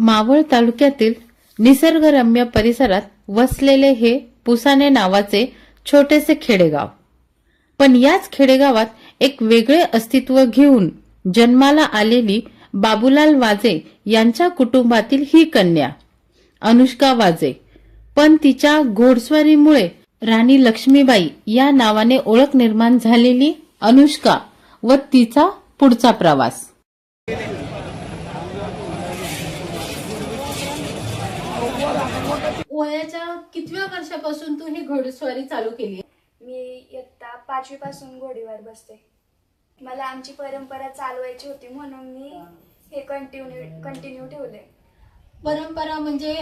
मावळ तालुक्यातील निसर्गरम्य परिसरात वसलेले हे पुसाने नावाचे छोटेसे खेडेगाव. पण याच खेडेगावात एक वेगळे अस्तित्व घेऊन जन्माला आलेली बाबूलाल वाजे यांच्या कुटुंबातील ही कन्या अनुष्का वाजे. पण तिच्या घोडस्वारीमुळे राणी लक्ष्मीबाई या नावाने ओळख निर्माण झालेली अनुष्का व तिचा पुढचा प्रवास. वयाच्या कितव्या वर्षापासून तू ही घोडेस्वारी चालू केली? मी इयत्ता 5वी पासून घोडीवर बसते. मला आमची परंपरा चालवायची होती म्हणून मी हे कंटिन्यू ठेवले. परंपरा म्हणजे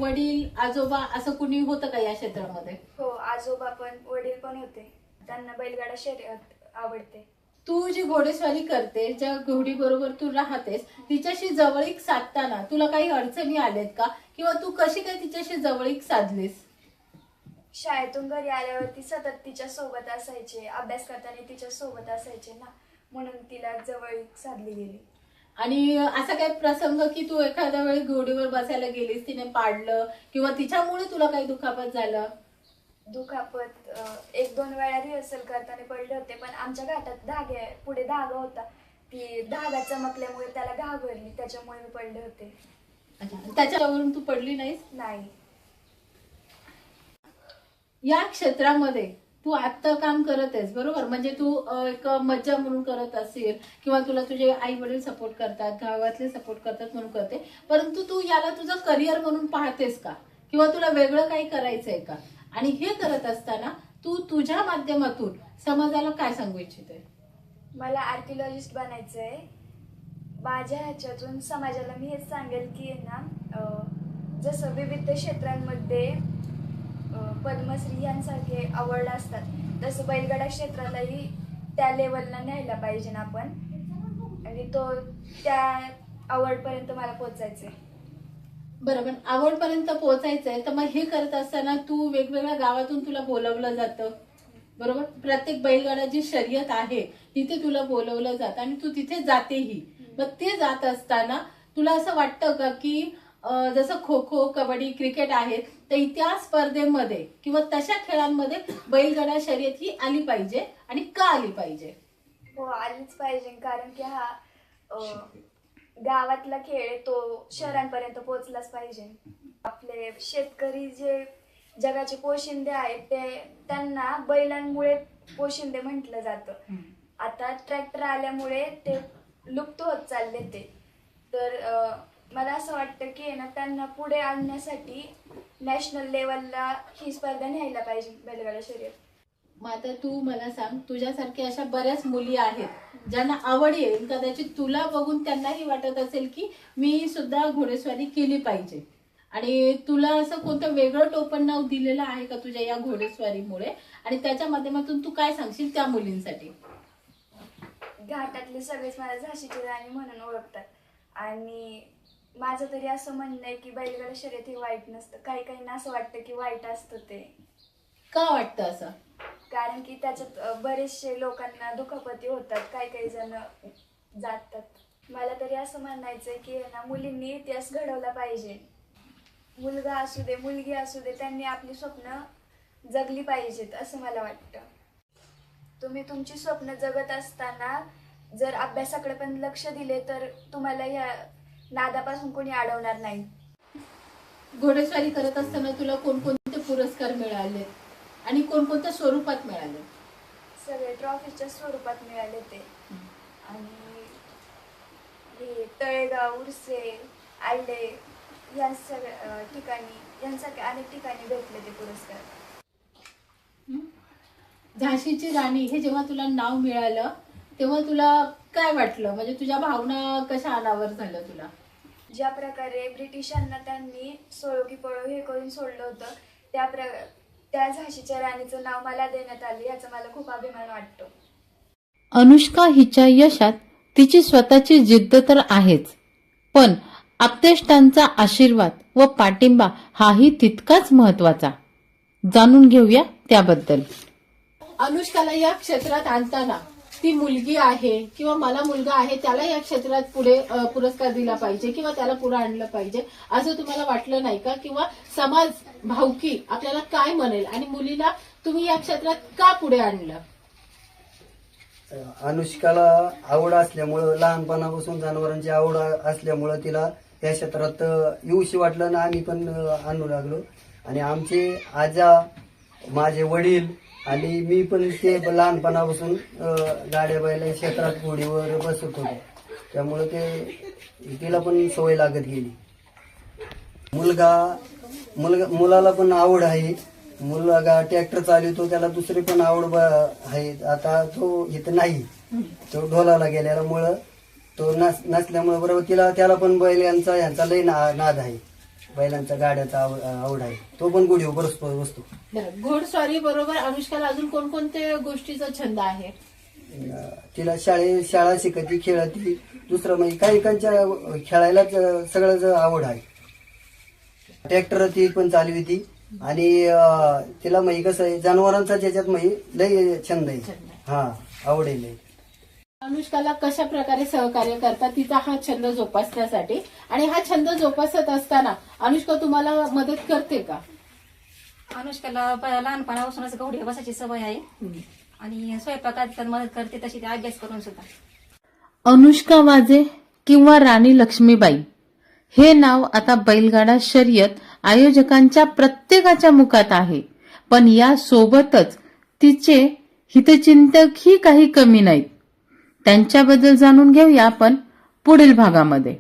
वडील आजोबा असं कुणी होतं का या क्षेत्रामध्ये? हो, आजोबा पण वडील पण होते. त्यांना बैलगाडा शर्यत आवडते. तू जी घोडेस्वारी करते, ज्या घोडी बरोबर तू राहतेस, तिच्याशी जवळीक साधताना तुला काही अडचणी आल्यात का, किंवा तू कशी काय तिच्याशी जवळीक साधलीस? शाळेतून घरी आल्यावरती सतत तिच्या सोबत असायचे, अभ्यास करताना तिच्या सोबत असायचे ना, म्हणून तिला जवळीक साधली गेली. आणि असा काही प्रसंग की तू एखाद्या वेळी घोडीवर बसायला गेलीस, तिने पाडलं किंवा तिच्यामुळे तुला काही दुखापत झालं? दुखापत 1-2 वेळा रिहर्सल करताना पडले होते, पण आमच्या घाटात पुढे धागा होता. ती धागा चमकल्यामुळे त्याला घाबरली, त्याच्यामुळे मी पडले होते. त्याच्यावरून तू पडली नाहीस? नाही. या क्षेत्रामध्ये तू आता काम करत आहेस बरोबर, म्हणजे तू एक मज्जा म्हणून करत असेल किंवा तुला तुझे आई वडील सपोर्ट करतात, गावातले सपोर्ट करतात म्हणून करते, परंतु तू याला तुझं करिअर म्हणून पाहतेस का, किंवा तुला वेगळं काही करायचंय का? आणि हे करत असताना तू तुझ्या माध्यमातून समाजाला काय सांगू इच्छिते? मला आर्किओलॉजिस्ट बनायचंय. माझ्या ह्याच्यातून समाजाला मी हेच सांगेल की जसं विविध क्षेत्रांमध्ये पद्मश्री यांसारखे अवॉर्ड असतात, तसं बैलगाडा क्षेत्रालाही त्या लेवलला न्यायला पाहिजे ना आपण, आणि त्या अवॉर्डपर्यंत मला पोहोचायचंय. बरोबर, आवडपर्यंत पोहोचायचंय. तर मग हे करत असताना तू वेगवेगळ्या गावातून तुला बोलवलं जातं बरोबर, प्रत्येक बैलगाडा जी शर्यत आहे तिथे तुला बोलवलं जातं आणि तू तिथे जातेही. मग ते जात असताना तुला असं वाटतं का की जसं खो खो, कबड्डी, क्रिकेट आहेत, तर त्या स्पर्धेमध्ये किंवा तशा खेळांमध्ये बैलगाडा शर्यत ही आली पाहिजे, आणि का आली पाहिजे? हो, आलीच पाहिजे, कारण की हा गावातला खेळ तो शहरांपर्यंत पोहोचलाच पाहिजे. आपले शेतकरी जे जगाचे पोशिंदे आहेत त्यांना बैलांमुळे पोशिंदे म्हटलं जातं. आता ट्रॅक्टर आल्यामुळे ते लुप्त होत चालले ते. तर मला असं वाटतं की त्यांना पुढे आणण्यासाठी नॅशनल लेवलला ही स्पर्धा न्यायला पाहिजे बैलगाडा शर्यत. मग आता तू मला सांग, तुझ्यासारख्या अशा बऱ्याच मुली आहेत ज्यांना आवड येईल, कदाचित तुला बघून त्यांनाही वाटत असेल की मी सुद्धा घोडेस्वारी केली पाहिजे, आणि तुला असं कोणतं वेगळं टोपण नाव दिलेलं आहे का तुझ्या या घोडेस्वारीमुळे, आणि त्याच्या माध्यमातून तू काय सांगशील त्या मुलींसाठी? घाटातले सगळेच मला झाशीची राणी म्हणून ओळखतात, आणि माझं तरी असं म्हणणं आहे की बैलगाडा शर्यत ही वाईट नसतं. काही असं वाटतं की वाईट असतं. ते का वाटतं असं? कारण की त्याच्यात बरेचसे लोकांना दुखापती होतात, काही जण जातात. मला तरी असं म्हणायचंय की मुलींनी इतिहास घडवला पाहिजे. मुलगा असू दे, मुलगी असू दे, त्यांनी आपली स्वप्न जगली पाहिजेत असं मला वाटतं. तुम्ही तुमची स्वप्न जगत असताना जर अभ्यासाकडे पण लक्ष दिले तर तुम्हाला या नादापासून कोणी अडवणार नाही. घोडेस्वारी करत असताना तुला कोणकोणते पुरस्कार मिळाले आणि कोणकोणत्या स्वरूपात मिळाले? सगळे ट्रॉफीच्या स्वरूपात मिळाले ते, आणि हे तळेगाव, उर्से, आलडे या सगळ्या ठिकाणी, यांसारख्या अनेक ठिकाणी भेटले ते पुरस्कार. झाशीची राणी हे जेव्हा तुला नाव मिळालं तेव्हा तुला काय वाटलं, म्हणजे तुझ्या भावना कशा अनावर झाल्या तुला? ज्या प्रकारे ब्रिटिशांना त्यांनी सोळो की पळो हे करून सोडलं होतं, त्या झाशीच्या राणीचं नाव मला देण्यात आले, याचा मला खूप अभिमान वाटतो. अनुष्का हिच्या यशात तिची स्वतःची जिद्द तर आहेच, पण आप्तेष्टांचा आशीर्वाद व पाठिंबा हाही तितकाच महत्वाचा. जाणून घेऊया त्याबद्दल. अनुष्काला या क्षेत्रात आणताना ती मुलगी आहे किंवा मला मुलगा आहे त्याला या क्षेत्रात पुढे पुरस्कार दिला पाहिजे किंवा त्याला पुढे आणलं पाहिजे असं तुम्हाला वाटलं नाही का? किंवा समाज भावकी आपल्याला काय म्हणेल आणि मुलीला तुम्ही या क्षेत्रात का पुढे आणलं? अनुष्काला आवड असल्यामुळं, लहानपणापासून जनावरांची आवड असल्यामुळं तिला या क्षेत्रात येऊशी वाटलं ना आम्ही पण आणू लागलो. आणि आमचे आजा, माझे वडील आणि मी पण ते लहानपणापासून गाड्या बैला क्षेत्रात घोडीवर बसत होतो, त्यामुळं ते तिला पण सवय लागत गेली. मुलाला पण आवड आहे. मुलगा ट्रॅक्टर चालवतो, त्याला दुसरी पण आवड आहे. आता तो इथं नाही, तो ढोलाला गेल्यामुळं तो नसल्यामुळे बरोबर त्याला पण बैलांचा ह्यांचा लय नाद आहे. बैलांचा गाड्याचा आवड आहे. तो पण गुढीवर बसतो. बरं, घोडस्वारी बरोबर अनुष्काला अजून कोणकोणत्या गोष्टीचा छंद आहे? तिला शाळा शिकती, खेळती, दुसरं म्हणजे काही खेळायलाच सगळंच आवड आहे. ट्रॅक्टर ती पण चालविती आणि तिला म्हणजे कसं आहे जनावरांचा त्याच्यात म्हणजे लय छंद आहे. हा, आवड आहे लय. अनुष्काला कशा प्रकारे सहकार्य करतात तिचा हा छंद जोपासण्यासाठी? आणि हा छंद जोपासत असताना अनुष्का तुम्हाला मदत करते का? अनुष्काला लहानपणापासूनच घोडीवर बसायची सवय आहे आणि स्वयंपाकात मदत करते, तशी ती अभ्यास करून सुद्धा. अनुष्का वाजे किंवा राणी लक्ष्मीबाई हे नाव आता बैलगाडा शर्यत आयोजकांच्या प्रत्येकाच्या मुखात आहे. पण या सोबतच तिचे हितचिंतकही काही कमी नाहीत. त्यांच्याबद्दल जाणून घेऊया आपण पुढील भागामध्ये.